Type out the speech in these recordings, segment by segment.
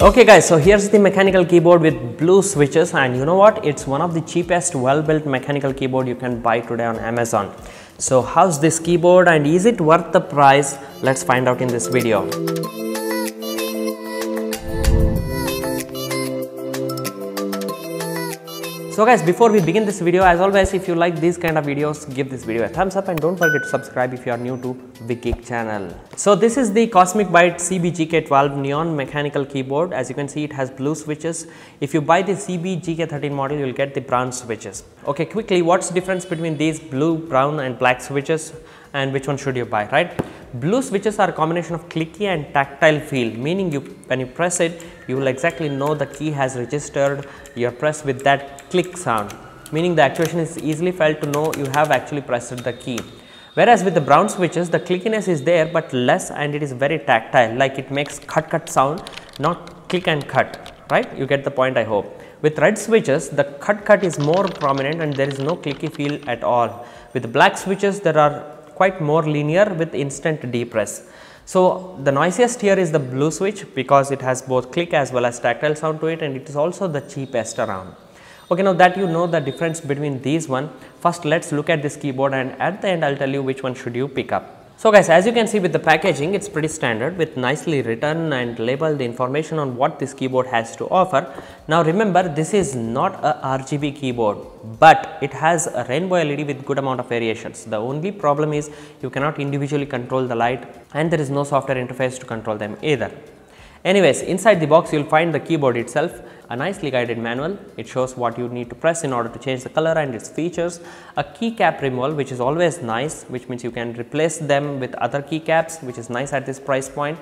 Okay guys, so here's the mechanical keyboard with blue switches, and you know what, it's one of the cheapest well-built mechanical keyboard you can buy today on Amazon. So how's this keyboard and is it worth the price? Let's find out in this video. So guys, before we begin this video, as always, if you like these kind of videos, give this video a thumbs up and don't forget to subscribe if you are new to the Geek channel. So this is the Cosmic Byte CB GK 12 neon mechanical keyboard. As you can see, it has blue switches. If you buy the CB GK 13 model, you will get the brown switches. Okay, quickly, what's the difference between these blue, brown and black switches, and which one should you buy, right? Blue switches are a combination of clicky and tactile feel, meaning when you press it, you will exactly know the key has registered your press with that click sound, meaning the actuation is easily felt to know you have actually pressed the key. Whereas with the brown switches, the clickiness is there but less, and it is very tactile, like it makes cut sound, not click and cut, right? You get the point, I hope. With red switches, the cut is more prominent and there is no clicky feel at all. With the black switches, there are quite more linear with instant depress. So the noisiest here is the blue switch because it has both click as well as tactile sound to it, and it is also the cheapest around. Okay, now that you know the difference between these one, first let's look at this keyboard, and at the end I'll tell you which one should you pick up. So guys, as you can see with the packaging, it's pretty standard with nicely written and labeled the information on what this keyboard has to offer. Now remember, this is not a RGB keyboard, but it has a rainbow LED with good amount of variations. The only problem is you cannot individually control the light, and there is no software interface to control them either. Anyways, inside the box you will find the keyboard itself, a nicely guided manual. It shows what you need to press in order to change the color and its features, a keycap removal which is always nice, which means you can replace them with other keycaps, which is nice at this price point.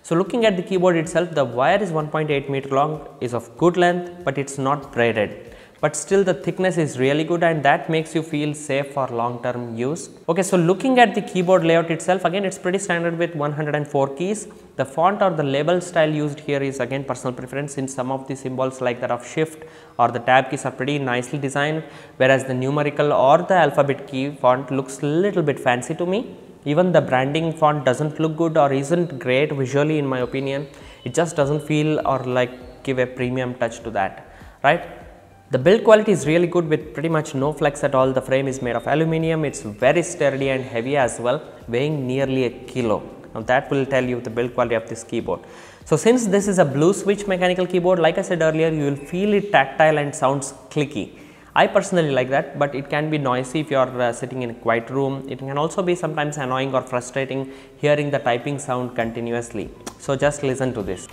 So looking at the keyboard itself, the wire is 1.8 meter long, is of good length, but it's not braided. But still the thickness is really good, and that makes you feel safe for long term use. Okay, so looking at the keyboard layout itself, again it's pretty standard with 104 keys. The font or the label style used here is again personal preference, since some of the symbols like that of shift or the tab keys are pretty nicely designed, whereas the numerical or the alphabet key font looks a little bit fancy to me. Even the branding font doesn't look good or isn't great visually in my opinion. It just doesn't feel or like give a premium touch to that, right? The build quality is really good with pretty much no flex at all. The frame is made of aluminum, it's very sturdy and heavy as well, weighing nearly a kilo. Now that will tell you the build quality of this keyboard. So since this is a blue switch mechanical keyboard, like I said earlier, you will feel it tactile and sounds clicky. I personally like that, but it can be noisy if you are sitting in a quiet room. It can also be sometimes annoying or frustrating hearing the typing sound continuously. So just listen to this.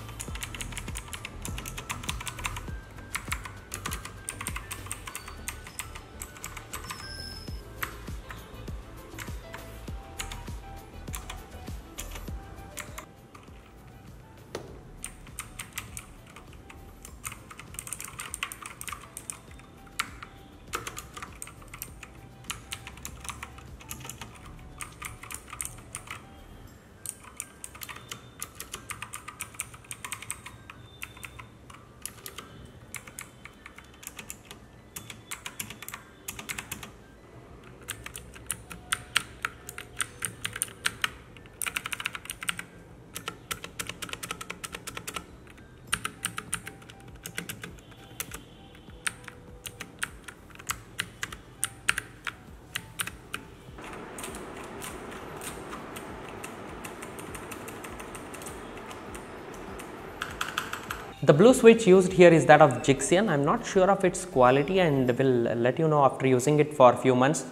The blue switch used here is that of Jixian. I am not sure of its quality and will let you know after using it for a few months.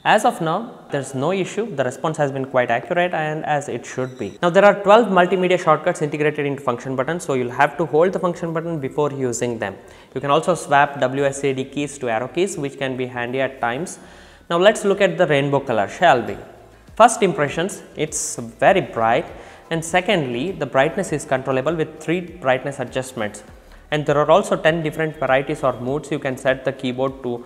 As of now, there is no issue. The response has been quite accurate and as it should be. Now there are 12 multimedia shortcuts integrated into function buttons, so you will have to hold the function button before using them. You can also swap WSAD keys to arrow keys, which can be handy at times. Now let's look at the rainbow color, shall we? First impressions, it's very bright. And secondly, the brightness is controllable with 3 brightness adjustments, and there are also 10 different varieties or modes you can set the keyboard to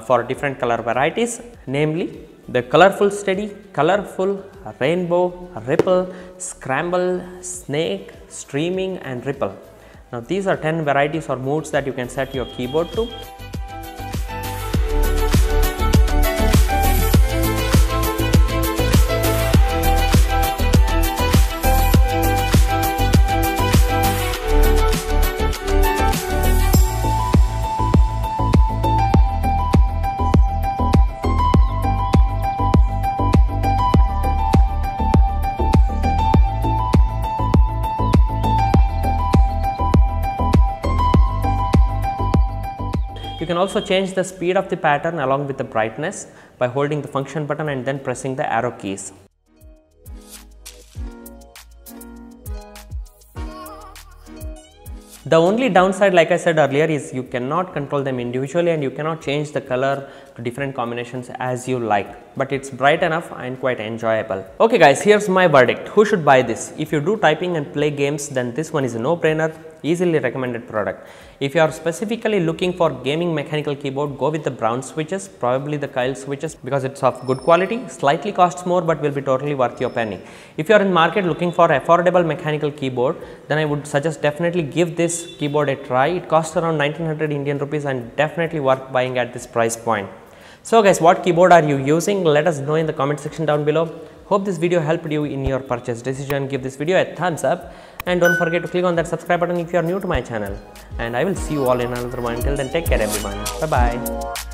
for different color varieties, namely the colorful steady, colorful, rainbow, ripple, scramble, snake, streaming and ripple. Now these are 10 varieties or modes that you can set your keyboard to. You can also change the speed of the pattern along with the brightness by holding the function button and then pressing the arrow keys. The only downside, like I said earlier, is you cannot control them individually and you cannot change the color to different combinations as you like, but it's bright enough and quite enjoyable. Okay guys, here's my verdict. Who should buy this? If you do typing and play games, then this one is a no-brainer, easily recommended product. If you are specifically looking for gaming mechanical keyboard, go with the brown switches, probably the Kyle switches, because it's of good quality, slightly costs more but will be totally worth your penny. If you are in market looking for affordable mechanical keyboard, then I would suggest definitely give this keyboard a try. It costs around 1900 Indian rupees and definitely worth buying at this price point. So guys, what keyboard are you using? Let us know in the comment section down below. Hope this video helped you in your purchase decision. Give this video a thumbs up and don't forget to click on that subscribe button if you are new to my channel. And I will see you all in another one. Until then, take care everyone. Bye bye.